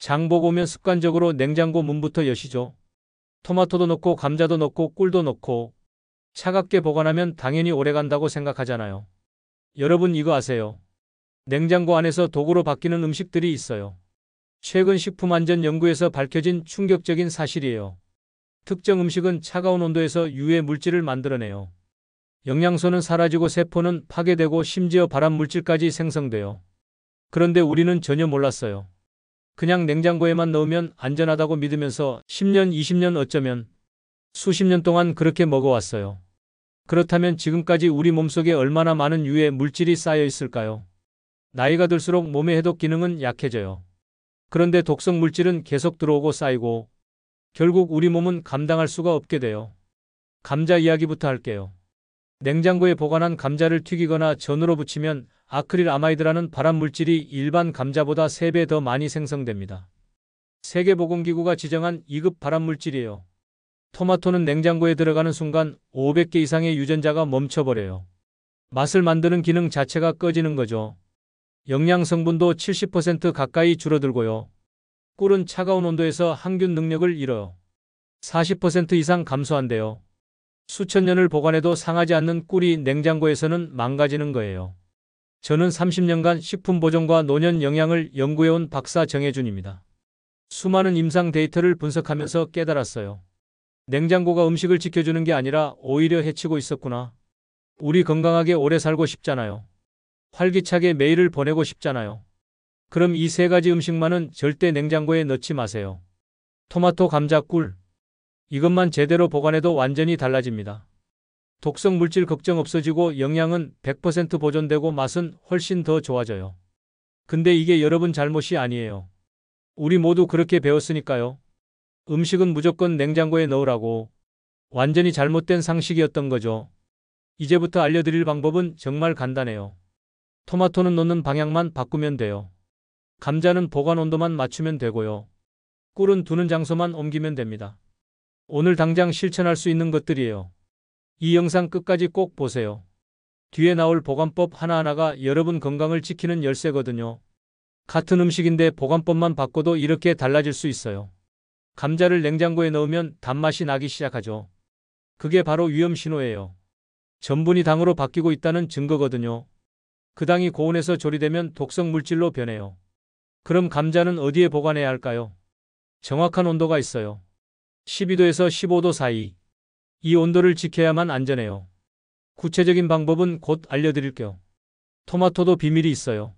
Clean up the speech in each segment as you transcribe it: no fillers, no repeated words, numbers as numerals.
장 보고 오면 습관적으로 냉장고 문부터 여시죠. 토마토도 넣고 감자도 넣고 꿀도 넣고 차갑게 보관하면 당연히 오래간다고 생각하잖아요. 여러분 이거 아세요? 냉장고 안에서 독으로 바뀌는 음식들이 있어요. 최근 식품안전연구에서 밝혀진 충격적인 사실이에요. 특정 음식은 차가운 온도에서 유해 물질을 만들어내요. 영양소는 사라지고 세포는 파괴되고 심지어 발암물질까지 생성돼요. 그런데 우리는 전혀 몰랐어요. 그냥 냉장고에만 넣으면 안전하다고 믿으면서 10년, 20년 어쩌면 수십 년 동안 그렇게 먹어왔어요. 그렇다면 지금까지 우리 몸속에 얼마나 많은 유해 물질이 쌓여 있을까요? 나이가 들수록 몸의 해독 기능은 약해져요. 그런데 독성 물질은 계속 들어오고 쌓이고 결국 우리 몸은 감당할 수가 없게 돼요. 감자 이야기부터 할게요. 냉장고에 보관한 감자를 튀기거나 전으로 부치면 아크릴아마이드라는 발암물질이 일반 감자보다 3배 더 많이 생성됩니다. 세계보건기구가 지정한 2급 발암물질이에요. 토마토는 냉장고에 들어가는 순간 500개 이상의 유전자가 멈춰버려요. 맛을 만드는 기능 자체가 꺼지는 거죠. 영양 성분도 70% 가까이 줄어들고요. 꿀은 차가운 온도에서 항균 능력을 잃어요. 40% 이상 감소한대요. 수천 년을 보관해도 상하지 않는 꿀이 냉장고에서는 망가지는 거예요. 저는 30년간 식품보존과 노년 영양을 연구해온 박사 정혜준입니다. 수많은 임상 데이터를 분석하면서 깨달았어요. 냉장고가 음식을 지켜주는 게 아니라 오히려 해치고 있었구나. 우리 건강하게 오래 살고 싶잖아요. 활기차게 매일을 보내고 싶잖아요. 그럼 이 3가지 음식만은 절대 냉장고에 넣지 마세요. 토마토, 감자, 꿀. 이것만 제대로 보관해도 완전히 달라집니다. 독성 물질 걱정 없어지고 영양은 100% 보존되고 맛은 훨씬 더 좋아져요. 근데 이게 여러분 잘못이 아니에요. 우리 모두 그렇게 배웠으니까요. 음식은 무조건 냉장고에 넣으라고. 완전히 잘못된 상식이었던 거죠. 이제부터 알려드릴 방법은 정말 간단해요. 토마토는 넣는 방향만 바꾸면 돼요. 감자는 보관 온도만 맞추면 되고요. 꿀은 두는 장소만 옮기면 됩니다. 오늘 당장 실천할 수 있는 것들이에요. 이 영상 끝까지 꼭 보세요. 뒤에 나올 보관법 하나하나가 여러분 건강을 지키는 열쇠거든요. 같은 음식인데 보관법만 바꿔도 이렇게 달라질 수 있어요. 감자를 냉장고에 넣으면 단맛이 나기 시작하죠. 그게 바로 위험 신호예요. 전분이 당으로 바뀌고 있다는 증거거든요. 그 당이 고온에서 조리되면 독성 물질로 변해요. 그럼 감자는 어디에 보관해야 할까요? 정확한 온도가 있어요. 12도에서 15도 사이. 이 온도를 지켜야만 안전해요. 구체적인 방법은 곧 알려드릴게요. 토마토도 비밀이 있어요.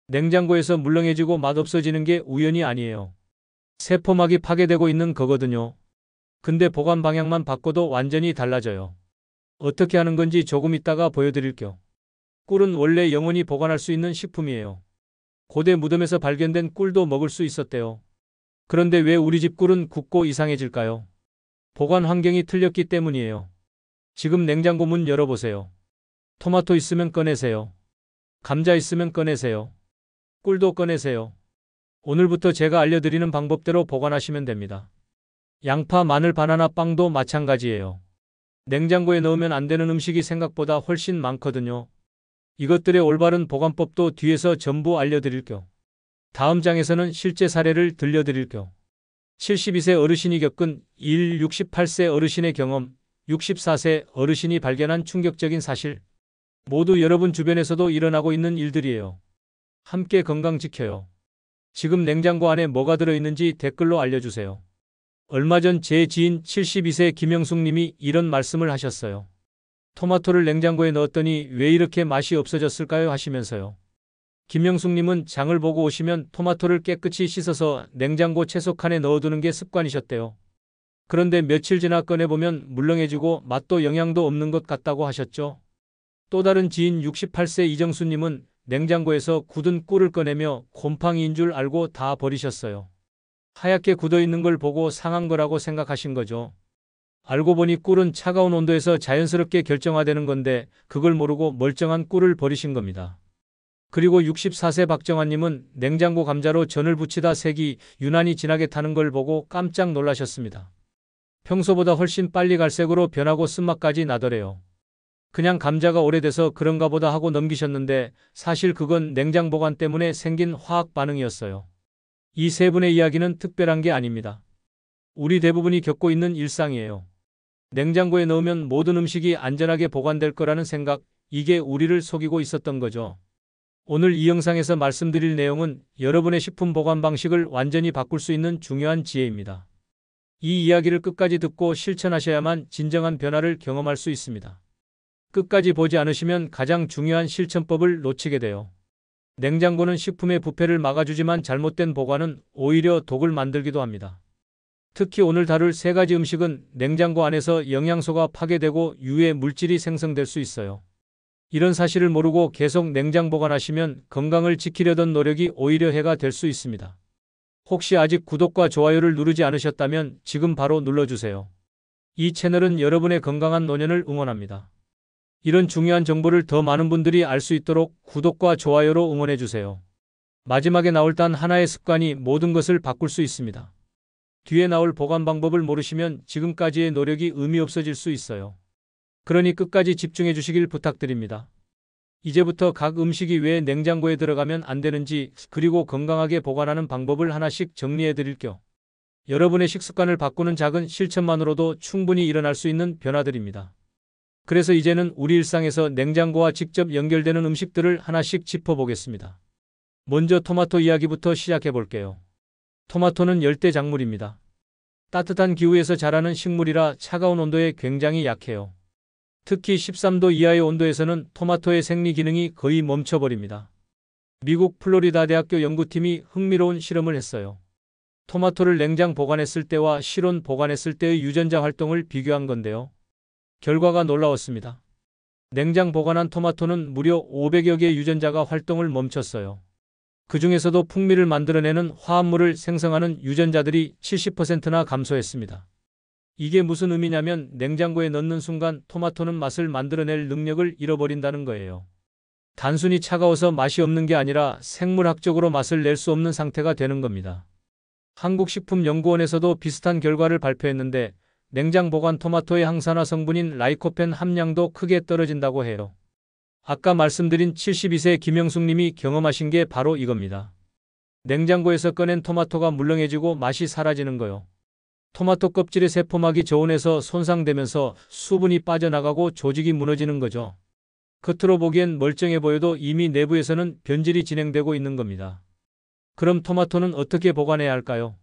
냉장고에서 물렁해지고 맛없어지는 게 우연이 아니에요. 세포막이 파괴되고 있는 거거든요. 근데 보관 방향만 바꿔도 완전히 달라져요. 어떻게 하는 건지 조금 이따가 보여드릴게요. 꿀은 원래 영원히 보관할 수 있는 식품이에요. 고대 무덤에서 발견된 꿀도 먹을 수 있었대요. 그런데 왜 우리 집 꿀은 굳고 이상해질까요? 보관 환경이 틀렸기 때문이에요. 지금 냉장고 문 열어보세요. 토마토 있으면 꺼내세요. 감자 있으면 꺼내세요. 꿀도 꺼내세요. 오늘부터 제가 알려드리는 방법대로 보관하시면 됩니다. 양파, 마늘, 바나나, 빵도 마찬가지예요. 냉장고에 넣으면 안 되는 음식이 생각보다 훨씬 많거든요. 이것들의 올바른 보관법도 뒤에서 전부 알려드릴게요. 다음 장에서는 실제 사례를 들려드릴게요. 72세 어르신이 겪은 일, 68세 어르신의 경험, 64세 어르신이 발견한 충격적인 사실. 모두 여러분 주변에서도 일어나고 있는 일들이에요. 함께 건강 지켜요. 지금 냉장고 안에 뭐가 들어있는지 댓글로 알려주세요. 얼마 전 제 지인 72세 김영숙 님이 이런 말씀을 하셨어요. 토마토를 냉장고에 넣었더니 왜 이렇게 맛이 없어졌을까요? 하시면서요. 김영숙 님은 장을 보고 오시면 토마토를 깨끗이 씻어서 냉장고 채소칸에 넣어두는 게 습관이셨대요. 그런데 며칠 지나 꺼내보면 물렁해지고 맛도 영양도 없는 것 같다고 하셨죠. 또 다른 지인 68세 이정수 님은 냉장고에서 굳은 꿀을 꺼내며 곰팡이인 줄 알고 다 버리셨어요. 하얗게 굳어있는 걸 보고 상한 거라고 생각하신 거죠. 알고 보니 꿀은 차가운 온도에서 자연스럽게 결정화되는 건데 그걸 모르고 멀쩡한 꿀을 버리신 겁니다. 그리고 64세 박정환님은 냉장고 감자로 전을 부치다 색이 유난히 진하게 타는 걸 보고 깜짝 놀라셨습니다. 평소보다 훨씬 빨리 갈색으로 변하고 쓴맛까지 나더래요. 그냥 감자가 오래돼서 그런가 보다 하고 넘기셨는데 사실 그건 냉장 보관 때문에 생긴 화학 반응이었어요. 이 세 분의 이야기는 특별한 게 아닙니다. 우리 대부분이 겪고 있는 일상이에요. 냉장고에 넣으면 모든 음식이 안전하게 보관될 거라는 생각, 이게 우리를 속이고 있었던 거죠. 오늘 이 영상에서 말씀드릴 내용은 여러분의 식품 보관 방식을 완전히 바꿀 수 있는 중요한 지혜입니다. 이 이야기를 끝까지 듣고 실천하셔야만 진정한 변화를 경험할 수 있습니다. 끝까지 보지 않으시면 가장 중요한 실천법을 놓치게 돼요. 냉장고는 식품의 부패를 막아주지만 잘못된 보관은 오히려 독을 만들기도 합니다. 특히 오늘 다룰 세 가지 음식은 냉장고 안에서 영양소가 파괴되고 유해 물질이 생성될 수 있어요. 이런 사실을 모르고 계속 냉장 보관하시면 건강을 지키려던 노력이 오히려 해가 될 수 있습니다. 혹시 아직 구독과 좋아요를 누르지 않으셨다면 지금 바로 눌러주세요. 이 채널은 여러분의 건강한 노년을 응원합니다. 이런 중요한 정보를 더 많은 분들이 알 수 있도록 구독과 좋아요로 응원해주세요. 마지막에 나올 단 하나의 습관이 모든 것을 바꿀 수 있습니다. 뒤에 나올 보관 방법을 모르시면 지금까지의 노력이 의미 없어질 수 있어요. 그러니 끝까지 집중해 주시길 부탁드립니다. 이제부터 각 음식이 왜 냉장고에 들어가면 안 되는지, 그리고 건강하게 보관하는 방법을 하나씩 정리해 드릴게요. 여러분의 식습관을 바꾸는 작은 실천만으로도 충분히 일어날 수 있는 변화들입니다. 그래서 이제는 우리 일상에서 냉장고와 직접 연결되는 음식들을 하나씩 짚어보겠습니다. 먼저 토마토 이야기부터 시작해 볼게요. 토마토는 열대 작물입니다. 따뜻한 기후에서 자라는 식물이라 차가운 온도에 굉장히 약해요. 특히 13도 이하의 온도에서는 토마토의 생리 기능이 거의 멈춰버립니다. 미국 플로리다 대학교 연구팀이 흥미로운 실험을 했어요. 토마토를 냉장 보관했을 때와 실온 보관했을 때의 유전자 활동을 비교한 건데요. 결과가 놀라웠습니다. 냉장 보관한 토마토는 무려 500여 개의 유전자가 활동을 멈췄어요. 그 중에서도 풍미를 만들어내는 화합물을 생성하는 유전자들이 70%나 감소했습니다. 이게 무슨 의미냐면 냉장고에 넣는 순간 토마토는 맛을 만들어낼 능력을 잃어버린다는 거예요. 단순히 차가워서 맛이 없는 게 아니라 생물학적으로 맛을 낼 수 없는 상태가 되는 겁니다. 한국식품연구원에서도 비슷한 결과를 발표했는데 냉장 보관 토마토의 항산화 성분인 라이코펜 함량도 크게 떨어진다고 해요. 아까 말씀드린 72세 김영숙 님이 경험하신 게 바로 이겁니다. 냉장고에서 꺼낸 토마토가 물렁해지고 맛이 사라지는 거요. 토마토 껍질의 세포막이 저온에서 손상되면서 수분이 빠져나가고 조직이 무너지는 거죠. 겉으로 보기엔 멀쩡해 보여도 이미 내부에서는 변질이 진행되고 있는 겁니다. 그럼 토마토는 어떻게 보관해야 할까요?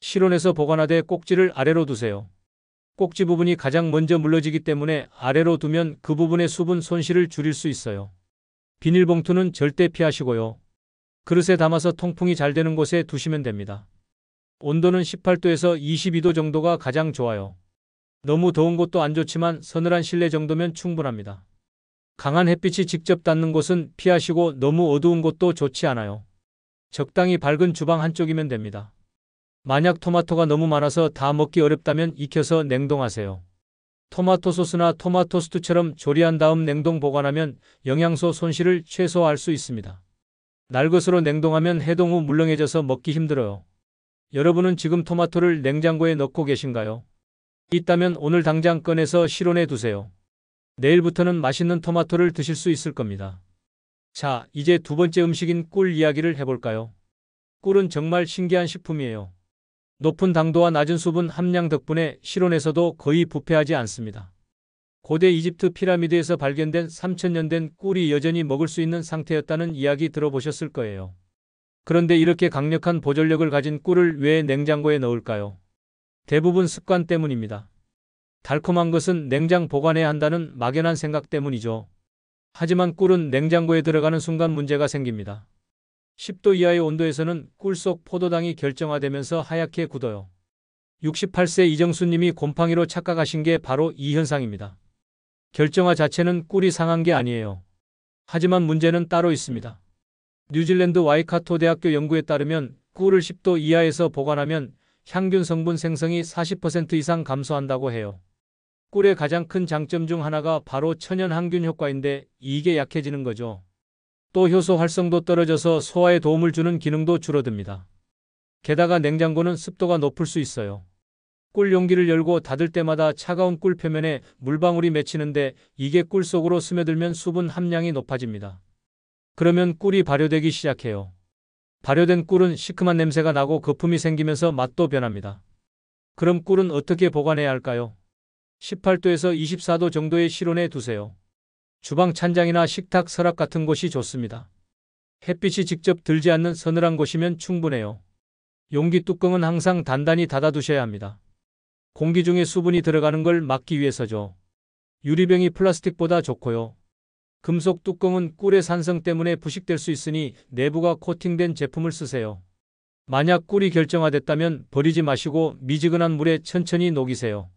실온에서 보관하되 꼭지를 아래로 두세요. 꼭지 부분이 가장 먼저 물러지기 때문에 아래로 두면 그 부분의 수분 손실을 줄일 수 있어요. 비닐봉투는 절대 피하시고요. 그릇에 담아서 통풍이 잘 되는 곳에 두시면 됩니다. 온도는 18도에서 22도 정도가 가장 좋아요. 너무 더운 곳도 안 좋지만 서늘한 실내 정도면 충분합니다. 강한 햇빛이 직접 닿는 곳은 피하시고 너무 어두운 곳도 좋지 않아요. 적당히 밝은 주방 한쪽이면 됩니다. 만약 토마토가 너무 많아서 다 먹기 어렵다면 익혀서 냉동하세요. 토마토 소스나 토마토 스튜처럼 조리한 다음 냉동 보관하면 영양소 손실을 최소화할 수 있습니다. 날것으로 냉동하면 해동 후 물렁해져서 먹기 힘들어요. 여러분은 지금 토마토를 냉장고에 넣고 계신가요? 있다면 오늘 당장 꺼내서 실온에 두세요. 내일부터는 맛있는 토마토를 드실 수 있을 겁니다. 자, 이제 두 번째 음식인 꿀 이야기를 해볼까요? 꿀은 정말 신기한 식품이에요. 높은 당도와 낮은 수분 함량 덕분에 실온에서도 거의 부패하지 않습니다. 고대 이집트 피라미드에서 발견된 3000년 된 꿀이 여전히 먹을 수 있는 상태였다는 이야기 들어보셨을 거예요. 그런데 이렇게 강력한 보존력을 가진 꿀을 왜 냉장고에 넣을까요? 대부분 습관 때문입니다. 달콤한 것은 냉장 보관해야 한다는 막연한 생각 때문이죠. 하지만 꿀은 냉장고에 들어가는 순간 문제가 생깁니다. 10도 이하의 온도에서는 꿀 속 포도당이 결정화되면서 하얗게 굳어요. 68세 이정수님이 곰팡이로 착각하신 게 바로 이 현상입니다. 결정화 자체는 꿀이 상한 게 아니에요. 하지만 문제는 따로 있습니다. 뉴질랜드 와이카토 대학교 연구에 따르면 꿀을 10도 이하에서 보관하면 향균 성분 생성이 40% 이상 감소한다고 해요. 꿀의 가장 큰 장점 중 하나가 바로 천연 항균 효과인데 이게 약해지는 거죠. 또 효소 활성도 떨어져서 소화에 도움을 주는 기능도 줄어듭니다. 게다가 냉장고는 습도가 높을 수 있어요. 꿀 용기를 열고 닫을 때마다 차가운 꿀 표면에 물방울이 맺히는데 이게 꿀 속으로 스며들면 수분 함량이 높아집니다. 그러면 꿀이 발효되기 시작해요. 발효된 꿀은 시큼한 냄새가 나고 거품이 생기면서 맛도 변합니다. 그럼 꿀은 어떻게 보관해야 할까요? 18도에서 24도 정도의 실온에 두세요. 주방 찬장이나 식탁 서랍 같은 곳이 좋습니다. 햇빛이 직접 들지 않는 서늘한 곳이면 충분해요. 용기 뚜껑은 항상 단단히 닫아두셔야 합니다. 공기 중에 수분이 들어가는 걸 막기 위해서죠. 유리병이 플라스틱보다 좋고요. 금속 뚜껑은 꿀의 산성 때문에 부식될 수 있으니 내부가 코팅된 제품을 쓰세요. 만약 꿀이 결정화됐다면 버리지 마시고 미지근한 물에 천천히 녹이세요.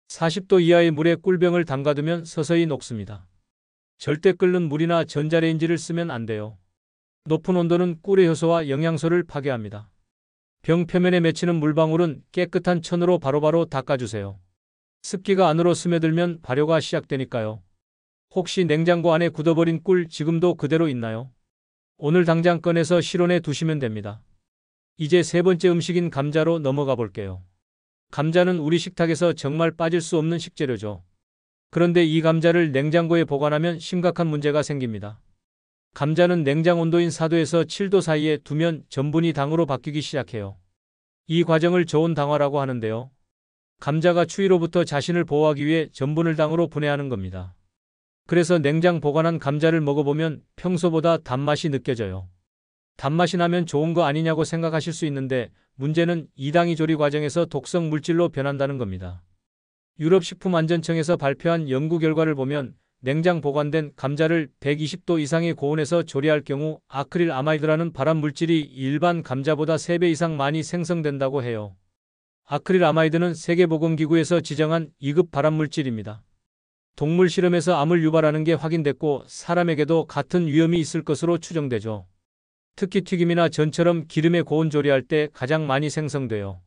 40도 이하의 물에 꿀병을 담가두면 서서히 녹습니다. 절대 끓는 물이나 전자레인지를 쓰면 안 돼요. 높은 온도는 꿀의 효소와 영양소를 파괴합니다. 병 표면에 맺히는 물방울은 깨끗한 천으로 바로바로 닦아주세요. 습기가 안으로 스며들면 발효가 시작되니까요. 혹시 냉장고 안에 굳어버린 꿀 지금도 그대로 있나요? 오늘 당장 꺼내서 실온에 두시면 됩니다. 이제 세 번째 음식인 감자로 넘어가 볼게요. 감자는 우리 식탁에서 정말 빠질 수 없는 식재료죠. 그런데 이 감자를 냉장고에 보관하면 심각한 문제가 생깁니다. 감자는 냉장 온도인 4도에서 7도 사이에 두면 전분이 당으로 바뀌기 시작해요. 이 과정을 저온당화라고 하는데요. 감자가 추위로부터 자신을 보호하기 위해 전분을 당으로 분해하는 겁니다. 그래서 냉장 보관한 감자를 먹어보면 평소보다 단맛이 느껴져요. 단맛이 나면 좋은 거 아니냐고 생각하실 수 있는데 문제는 이 당이 조리 과정에서 독성 물질로 변한다는 겁니다. 유럽식품안전청에서 발표한 연구 결과를 보면 냉장 보관된 감자를 120도 이상의 고온에서 조리할 경우 아크릴 아마이드라는 발암 물질이 일반 감자보다 3배 이상 많이 생성된다고 해요. 아크릴 아마이드는 세계보건기구에서 지정한 2급 발암 물질입니다. 동물 실험에서 암을 유발하는 게 확인됐고 사람에게도 같은 위험이 있을 것으로 추정되죠. 특히 튀김이나 전처럼 기름에 고온 조리할 때 가장 많이 생성돼요.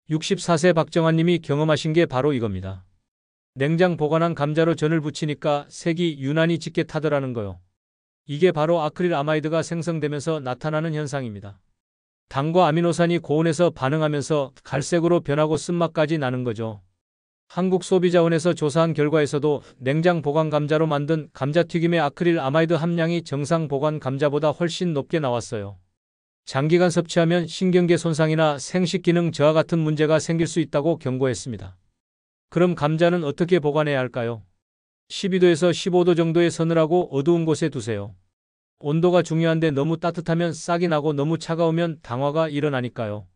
64세 박정환님이 경험하신 게 바로 이겁니다. 냉장 보관한 감자로 전을 부치니까 색이 유난히 짙게 타더라는 거요. 이게 바로 아크릴 아마이드가 생성되면서 나타나는 현상입니다. 당과 아미노산이 고온에서 반응하면서 갈색으로 변하고 쓴맛까지 나는 거죠. 한국소비자원에서 조사한 결과에서도 냉장 보관 감자로 만든 감자튀김의 아크릴 아마이드 함량이 정상 보관 감자보다 훨씬 높게 나왔어요. 장기간 섭취하면 신경계 손상이나 생식기능 저하 같은 문제가 생길 수 있다고 경고했습니다. 그럼 감자는 어떻게 보관해야 할까요? 12도에서 15도 정도의 서늘하고 어두운 곳에 두세요. 온도가 중요한데 너무 따뜻하면 싹이 나고 너무 차가우면 당화가 일어나니까요.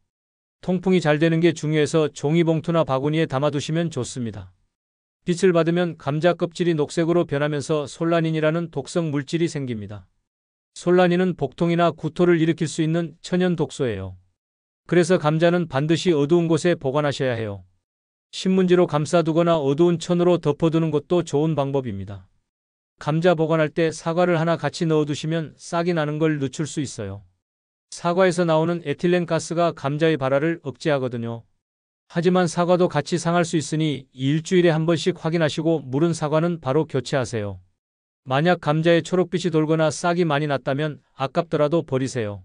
통풍이 잘 되는 게 중요해서 종이봉투나 바구니에 담아두시면 좋습니다. 빛을 받으면 감자 껍질이 녹색으로 변하면서 솔라닌이라는 독성 물질이 생깁니다. 솔라닌은 복통이나 구토를 일으킬 수 있는 천연 독소예요. 그래서 감자는 반드시 어두운 곳에 보관하셔야 해요. 신문지로 감싸두거나 어두운 천으로 덮어두는 것도 좋은 방법입니다. 감자 보관할 때 사과를 하나 같이 넣어두시면 싹이 나는 걸 늦출 수 있어요. 사과에서 나오는 에틸렌 가스가 감자의 발화를 억제하거든요. 하지만 사과도 같이 상할 수 있으니 일주일에 한 번씩 확인하시고 무른 사과는 바로 교체하세요. 만약 감자에 초록빛이 돌거나 싹이 많이 났다면 아깝더라도 버리세요.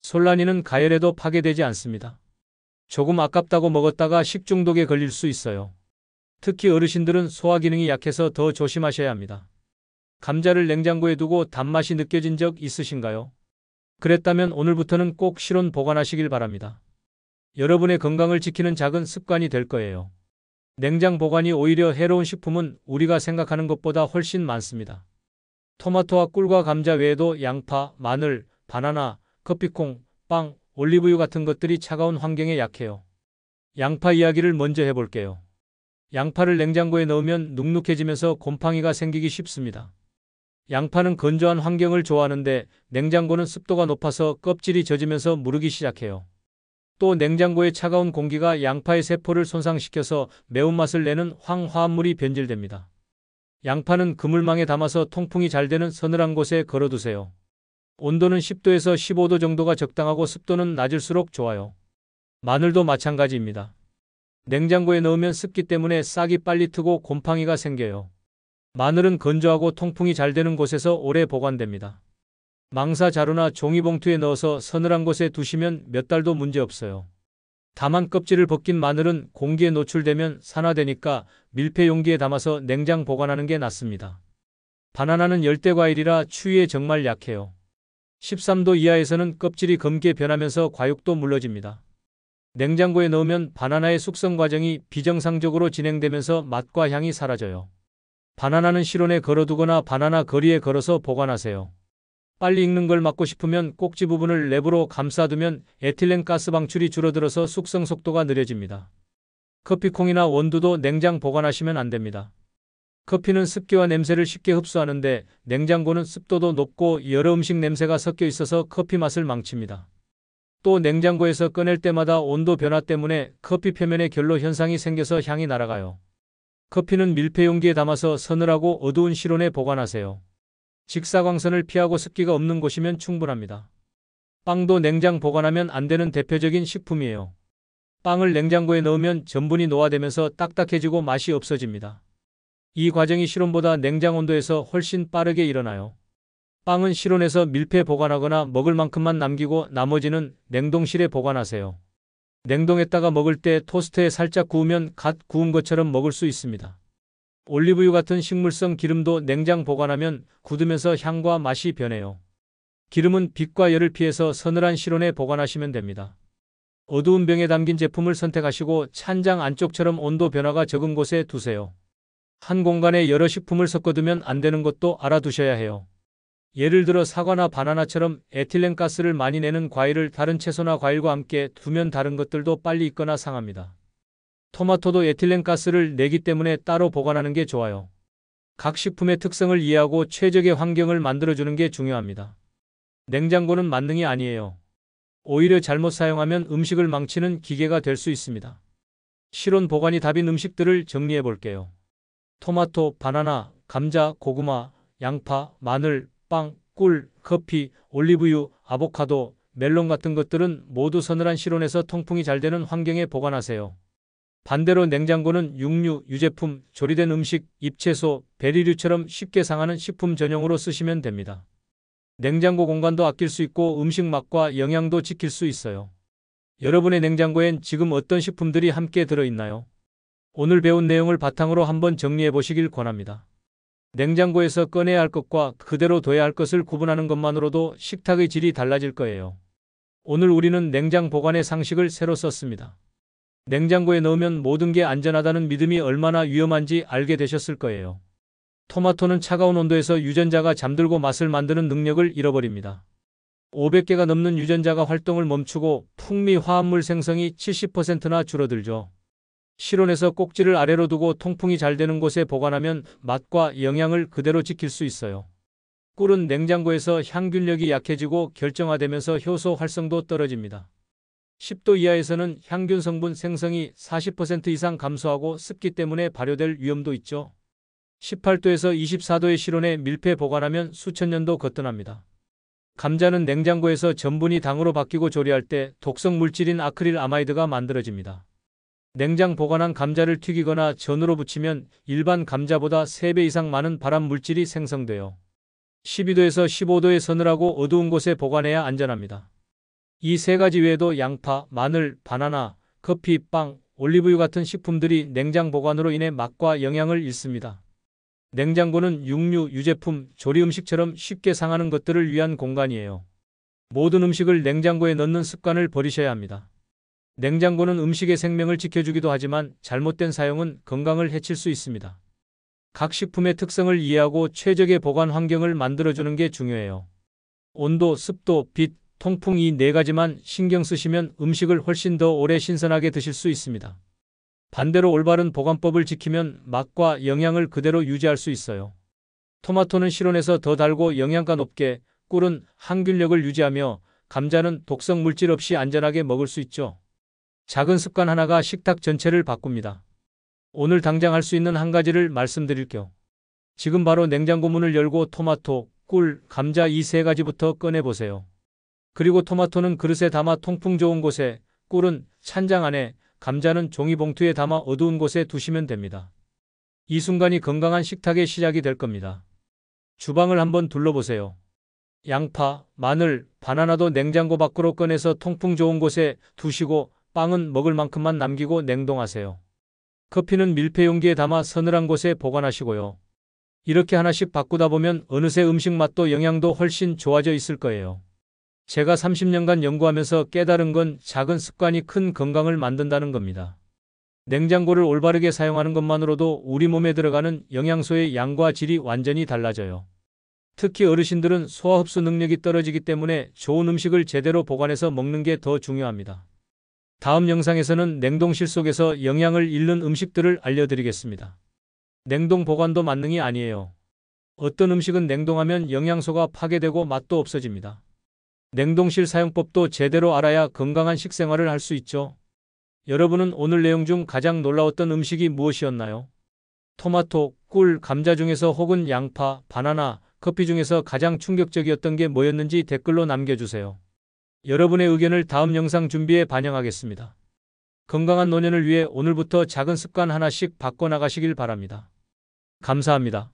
솔라닌은 가열해도 파괴되지 않습니다. 조금 아깝다고 먹었다가 식중독에 걸릴 수 있어요. 특히 어르신들은 소화 기능이 약해서 더 조심하셔야 합니다. 감자를 냉장고에 두고 단맛이 느껴진 적 있으신가요? 그랬다면 오늘부터는 꼭 실온 보관하시길 바랍니다. 여러분의 건강을 지키는 작은 습관이 될 거예요. 냉장 보관이 오히려 해로운 식품은 우리가 생각하는 것보다 훨씬 많습니다. 토마토와 꿀과 감자 외에도 양파, 마늘, 바나나, 커피콩, 빵, 올리브유 같은 것들이 차가운 환경에 약해요. 양파 이야기를 먼저 해볼게요. 양파를 냉장고에 넣으면 눅눅해지면서 곰팡이가 생기기 쉽습니다. 양파는 건조한 환경을 좋아하는데 냉장고는 습도가 높아서 껍질이 젖으면서 무르기 시작해요. 또 냉장고의 차가운 공기가 양파의 세포를 손상시켜서 매운맛을 내는 황화합물이 변질됩니다. 양파는 그물망에 담아서 통풍이 잘 되는 서늘한 곳에 걸어두세요. 온도는 10도에서 15도 정도가 적당하고 습도는 낮을수록 좋아요. 마늘도 마찬가지입니다. 냉장고에 넣으면 습기 때문에 싹이 빨리 트고 곰팡이가 생겨요. 마늘은 건조하고 통풍이 잘 되는 곳에서 오래 보관됩니다. 망사 자루나 종이봉투에 넣어서 서늘한 곳에 두시면 몇 달도 문제없어요. 다만 껍질을 벗긴 마늘은 공기에 노출되면 산화되니까 밀폐 용기에 담아서 냉장 보관하는 게 낫습니다. 바나나는 열대과일이라 추위에 정말 약해요. 13도 이하에서는 껍질이 검게 변하면서 과육도 물러집니다. 냉장고에 넣으면 바나나의 숙성 과정이 비정상적으로 진행되면서 맛과 향이 사라져요. 바나나는 실온에 걸어두거나 바나나 거리에 걸어서 보관하세요. 빨리 익는 걸 막고 싶으면 꼭지 부분을 랩으로 감싸두면 에틸렌 가스 방출이 줄어들어서 숙성 속도가 느려집니다. 커피콩이나 원두도 냉장 보관하시면 안 됩니다. 커피는 습기와 냄새를 쉽게 흡수하는데 냉장고는 습도도 높고 여러 음식 냄새가 섞여 있어서 커피 맛을 망칩니다. 또 냉장고에서 꺼낼 때마다 온도 변화 때문에 커피 표면에 결로 현상이 생겨서 향이 날아가요. 커피는 밀폐 용기에 담아서 서늘하고 어두운 실온에 보관하세요. 직사광선을 피하고 습기가 없는 곳이면 충분합니다. 빵도 냉장 보관하면 안 되는 대표적인 식품이에요. 빵을 냉장고에 넣으면 전분이 노화되면서 딱딱해지고 맛이 없어집니다. 이 과정이 실온보다 냉장 온도에서 훨씬 빠르게 일어나요. 빵은 실온에서 밀폐 보관하거나 먹을 만큼만 남기고 나머지는 냉동실에 보관하세요. 냉동했다가 먹을 때 토스트에 살짝 구우면 갓 구운 것처럼 먹을 수 있습니다. 올리브유 같은 식물성 기름도 냉장 보관하면 굳으면서 향과 맛이 변해요. 기름은 빛과 열을 피해서 서늘한 실온에 보관하시면 됩니다. 어두운 병에 담긴 제품을 선택하시고 찬장 안쪽처럼 온도 변화가 적은 곳에 두세요. 한 공간에 여러 식품을 섞어두면 안 되는 것도 알아두셔야 해요. 예를 들어 사과나 바나나처럼 에틸렌 가스를 많이 내는 과일을 다른 채소나 과일과 함께 두면 다른 것들도 빨리 익거나 상합니다. 토마토도 에틸렌 가스를 내기 때문에 따로 보관하는 게 좋아요. 각 식품의 특성을 이해하고 최적의 환경을 만들어주는 게 중요합니다. 냉장고는 만능이 아니에요. 오히려 잘못 사용하면 음식을 망치는 기계가 될 수 있습니다. 실온 보관이 답인 음식들을 정리해 볼게요. 토마토, 바나나, 감자, 고구마, 양파, 마늘, 빵, 꿀, 커피, 올리브유, 아보카도, 멜론 같은 것들은 모두 서늘한 실온에서 통풍이 잘 되는 환경에 보관하세요. 반대로 냉장고는 육류, 유제품, 조리된 음식, 잎채소, 베리류처럼 쉽게 상하는 식품 전용으로 쓰시면 됩니다. 냉장고 공간도 아낄 수 있고 음식 맛과 영양도 지킬 수 있어요. 여러분의 냉장고엔 지금 어떤 식품들이 함께 들어있나요? 오늘 배운 내용을 바탕으로 한번 정리해 보시길 권합니다. 냉장고에서 꺼내야 할 것과 그대로 둬야 할 것을 구분하는 것만으로도 식탁의 질이 달라질 거예요. 오늘 우리는 냉장 보관의 상식을 새로 썼습니다. 냉장고에 넣으면 모든 게 안전하다는 믿음이 얼마나 위험한지 알게 되셨을 거예요. 토마토는 차가운 온도에서 유전자가 잠들고 맛을 만드는 능력을 잃어버립니다. 500개가 넘는 유전자가 활동을 멈추고 풍미 화합물 생성이 70%나 줄어들죠. 실온에서 꼭지를 아래로 두고 통풍이 잘 되는 곳에 보관하면 맛과 영양을 그대로 지킬 수 있어요. 꿀은 냉장고에서 향균력이 약해지고 결정화되면서 효소 활성도 떨어집니다. 10도 이하에서는 향균 성분 생성이 40% 이상 감소하고 습기 때문에 발효될 위험도 있죠. 18도에서 24도의 실온에 밀폐 보관하면 수천 년도 거뜬합니다. 감자는 냉장고에서 전분이 당으로 바뀌고 조리할 때 독성 물질인 아크릴 아마이드가 만들어집니다. 냉장 보관한 감자를 튀기거나 전으로 부치면 일반 감자보다 3배 이상 많은 발암 물질이 생성돼요. 12도에서 15도의 서늘하고 어두운 곳에 보관해야 안전합니다. 이 세 가지 외에도 양파, 마늘, 바나나, 커피, 빵, 올리브유 같은 식품들이 냉장 보관으로 인해 맛과 영양을 잃습니다. 냉장고는 육류, 유제품, 조리 음식처럼 쉽게 상하는 것들을 위한 공간이에요. 모든 음식을 냉장고에 넣는 습관을 버리셔야 합니다. 냉장고는 음식의 생명을 지켜주기도 하지만 잘못된 사용은 건강을 해칠 수 있습니다. 각 식품의 특성을 이해하고 최적의 보관 환경을 만들어주는 게 중요해요. 온도, 습도, 빛, 통풍 이 네 가지만 신경 쓰시면 음식을 훨씬 더 오래 신선하게 드실 수 있습니다. 반대로 올바른 보관법을 지키면 맛과 영양을 그대로 유지할 수 있어요. 토마토는 실온에서 더 달고 영양가 높게, 꿀은 항균력을 유지하며 감자는 독성 물질 없이 안전하게 먹을 수 있죠. 작은 습관 하나가 식탁 전체를 바꿉니다. 오늘 당장 할 수 있는 한 가지를 말씀드릴게요. 지금 바로 냉장고 문을 열고 토마토, 꿀, 감자 이 세 가지부터 꺼내보세요. 그리고 토마토는 그릇에 담아 통풍 좋은 곳에, 꿀은 찬장 안에, 감자는 종이봉투에 담아 어두운 곳에 두시면 됩니다. 이 순간이 건강한 식탁의 시작이 될 겁니다. 주방을 한번 둘러보세요. 양파, 마늘, 바나나도 냉장고 밖으로 꺼내서 통풍 좋은 곳에 두시고 빵은 먹을 만큼만 남기고 냉동하세요. 커피는 밀폐 용기에 담아 서늘한 곳에 보관하시고요. 이렇게 하나씩 바꾸다 보면 어느새 음식 맛도 영양도 훨씬 좋아져 있을 거예요. 제가 30년간 연구하면서 깨달은 건 작은 습관이 큰 건강을 만든다는 겁니다. 냉장고를 올바르게 사용하는 것만으로도 우리 몸에 들어가는 영양소의 양과 질이 완전히 달라져요. 특히 어르신들은 소화 흡수 능력이 떨어지기 때문에 좋은 음식을 제대로 보관해서 먹는 게 더 중요합니다. 다음 영상에서는 냉동실 속에서 영양을 잃는 음식들을 알려드리겠습니다. 냉동 보관도 만능이 아니에요. 어떤 음식은 냉동하면 영양소가 파괴되고 맛도 없어집니다. 냉동실 사용법도 제대로 알아야 건강한 식생활을 할 수 있죠. 여러분은 오늘 내용 중 가장 놀라웠던 음식이 무엇이었나요? 토마토, 꿀, 감자 중에서 혹은 양파, 바나나, 커피 중에서 가장 충격적이었던 게 뭐였는지 댓글로 남겨주세요. 여러분의 의견을 다음 영상 준비에 반영하겠습니다. 건강한 노년을 위해 오늘부터 작은 습관 하나씩 바꿔나가시길 바랍니다. 감사합니다.